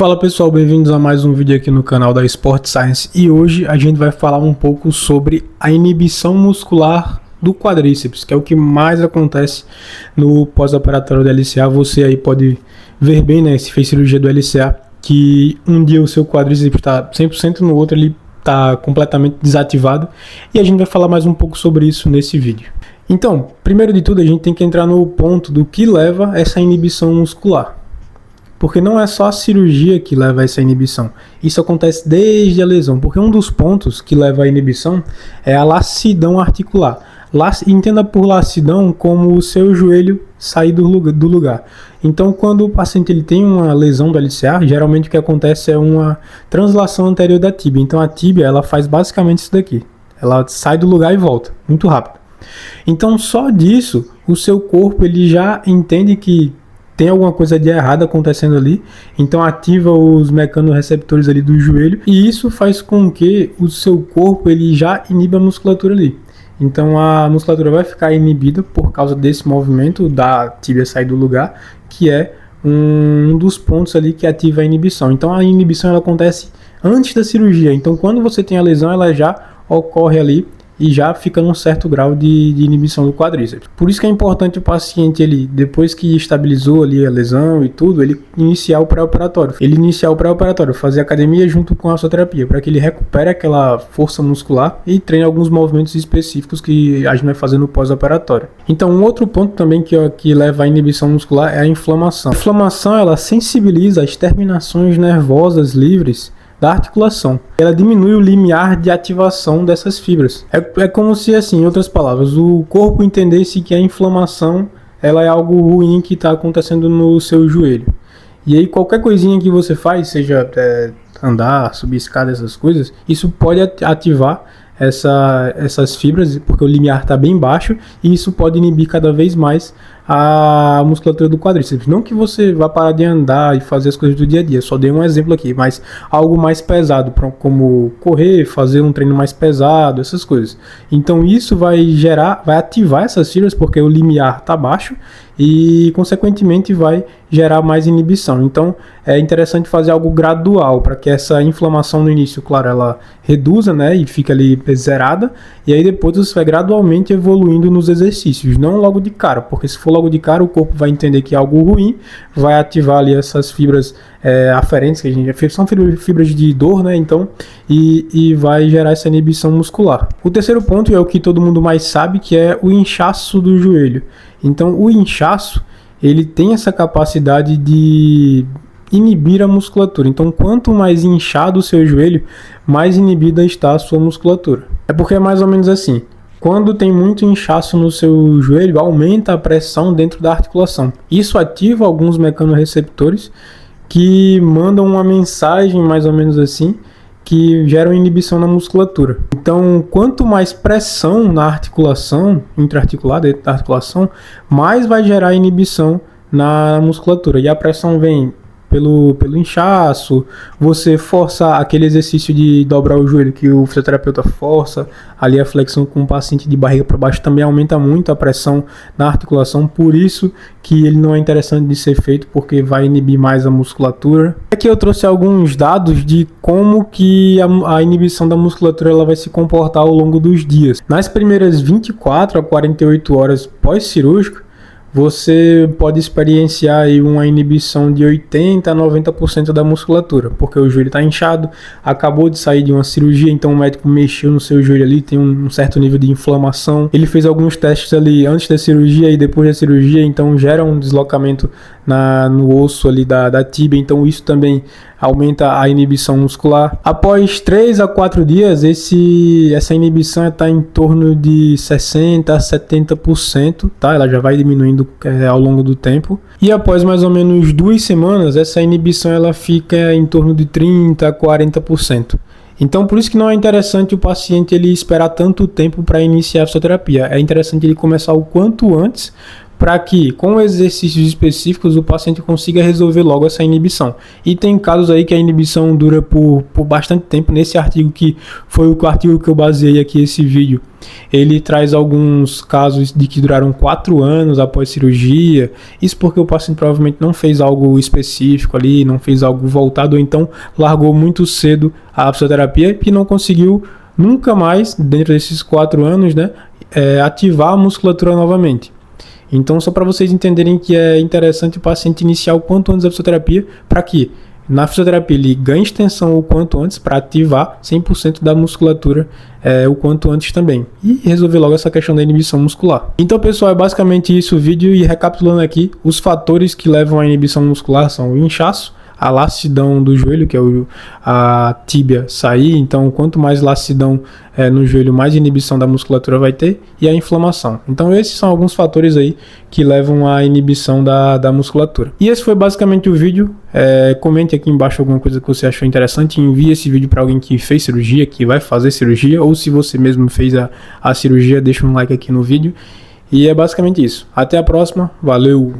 Fala pessoal, bem-vindos a mais um vídeo aqui no canal da Sport Science e hoje a gente vai falar um pouco sobre a inibição muscular do quadríceps, que é o que mais acontece no pós-operatório do LCA. Você aí pode ver bem, né, se fez cirurgia do LCA, que um dia o seu quadríceps está 100%, no outro ele está completamente desativado, e a gente vai falar mais um pouco sobre isso nesse vídeo. Então, primeiro de tudo, a gente tem que entrar no ponto do que leva essa inibição muscular. Porque não é só a cirurgia que leva a essa inibição. Isso acontece desde a lesão. Porque um dos pontos que leva à inibição é a lassidão articular. Entenda por lassidão como o seu joelho sair do lugar. Então, quando o paciente ele tem uma lesão do LCA, geralmente o que acontece é uma translação anterior da tíbia. Então, a tíbia ela faz basicamente isso daqui. Ela sai do lugar e volta, muito rápido. Então, só disso, o seu corpo ele já entende que tem alguma coisa de errado acontecendo ali, então ativa os mecanorreceptores ali do joelho, e isso faz com que o seu corpo ele já iniba a musculatura ali. Então a musculatura vai ficar inibida por causa desse movimento da tíbia sair do lugar, que é um dos pontos ali que ativa a inibição. Então a inibição ela acontece antes da cirurgia, então quando você tem a lesão ela já ocorre ali e já fica num certo grau de inibição do quadríceps. Por isso que é importante o paciente, ele, depois que estabilizou ali a lesão e tudo, ele iniciar o pré-operatório. Fazer academia junto com a fisioterapia, para que ele recupere aquela força muscular e treine alguns movimentos específicos que a gente vai fazer no pós-operatório. Então, um outro ponto também que leva à inibição muscular é a inflamação. A inflamação, ela sensibiliza as terminações nervosas livres da articulação. Ela diminui o limiar de ativação dessas fibras. É como se, assim, em outras palavras, o corpo entendesse que a inflamação ela é algo ruim que está acontecendo no seu joelho. E aí qualquer coisinha que você faz, seja andar, subir escada, essas coisas, isso pode ativar essas fibras, porque o limiar está bem baixo, e isso pode inibir cada vez mais a musculatura do quadríceps. Não que você vá parar de andar e fazer as coisas do dia a dia, só dei um exemplo aqui, mas algo mais pesado, como correr, fazer um treino mais pesado, essas coisas. Então isso vai ativar essas fibras, porque o limiar está baixo, e consequentemente vai gerar mais inibição. Então é interessante fazer algo gradual, para que essa inflamação no início, claro, ela reduza, né, e fica ali zerada, e aí depois você vai gradualmente evoluindo nos exercícios, não logo de cara, porque se for logo de cara o corpo vai entender que é algo ruim, vai ativar ali essas fibras aferentes, que a gente são fibras de dor, né, então, e vai gerar essa inibição muscular. O terceiro ponto é o que todo mundo mais sabe, que é o inchaço do joelho. Então o inchaço, ele tem essa capacidade de inibir a musculatura. Então quanto mais inchado o seu joelho, mais inibida está a sua musculatura. É porque é mais ou menos assim. Quando tem muito inchaço no seu joelho, aumenta a pressão dentro da articulação. Isso ativa alguns mecanorreceptores que mandam uma mensagem mais ou menos assim, que geram inibição na musculatura. Então, quanto mais pressão na articulação, intraarticular, dentro da articulação, mais vai gerar inibição na musculatura. E a pressão vem pelo inchaço, você força aquele exercício de dobrar o joelho que o fisioterapeuta força, ali a flexão com o paciente de barriga para baixo também aumenta muito a pressão na articulação, por isso que ele não é interessante de ser feito, porque vai inibir mais a musculatura. Aqui eu trouxe alguns dados de como que a inibição da musculatura ela vai se comportar ao longo dos dias. Nas primeiras 24 a 48 horas pós-cirúrgico, você pode experienciar aí uma inibição de 80% a 90% da musculatura, porque o joelho está inchado, acabou de sair de uma cirurgia, então o médico mexeu no seu joelho ali, tem um certo nível de inflamação. Ele fez alguns testes ali antes da cirurgia e depois da cirurgia, então gera um deslocamento no osso ali da tíbia, então isso também aumenta a inibição muscular. Após 3 a 4 dias, essa inibição está em torno de 60% a 70%, tá? Ela já vai diminuindo ao longo do tempo. E após mais ou menos 2 semanas, essa inibição ela fica em torno de 30% a 40%. Então, por isso que não é interessante o paciente ele esperar tanto tempo para iniciar a fisioterapia. É interessante ele começar o quanto antes, para que com exercícios específicos o paciente consiga resolver logo essa inibição. E tem casos aí que a inibição dura por bastante tempo. Nesse artigo, que foi o artigo que eu baseei aqui esse vídeo, ele traz alguns casos de que duraram 4 anos após cirurgia. Isso porque o paciente provavelmente não fez algo específico ali, não fez algo voltado, ou então largou muito cedo a fisioterapia e não conseguiu nunca mais, dentro desses 4 anos, né, ativar a musculatura novamente. Então, só para vocês entenderem que é interessante o paciente iniciar o quanto antes a fisioterapia, para que na fisioterapia ele ganhe extensão o quanto antes, para ativar 100% da musculatura o quanto antes também. E resolver logo essa questão da inibição muscular. Então, pessoal, é basicamente isso o vídeo. E recapitulando aqui, os fatores que levam à inibição muscular são o inchaço, a lassidão do joelho, que é a tíbia sair. Então, quanto mais lassidão no joelho, mais inibição da musculatura vai ter, e a inflamação. Então, esses são alguns fatores aí que levam à inibição da musculatura. E esse foi basicamente o vídeo. Comente aqui embaixo alguma coisa que você achou interessante, envie esse vídeo para alguém que fez cirurgia, que vai fazer cirurgia, ou se você mesmo fez a cirurgia, deixa um like aqui no vídeo. E é basicamente isso. Até a próxima. Valeu!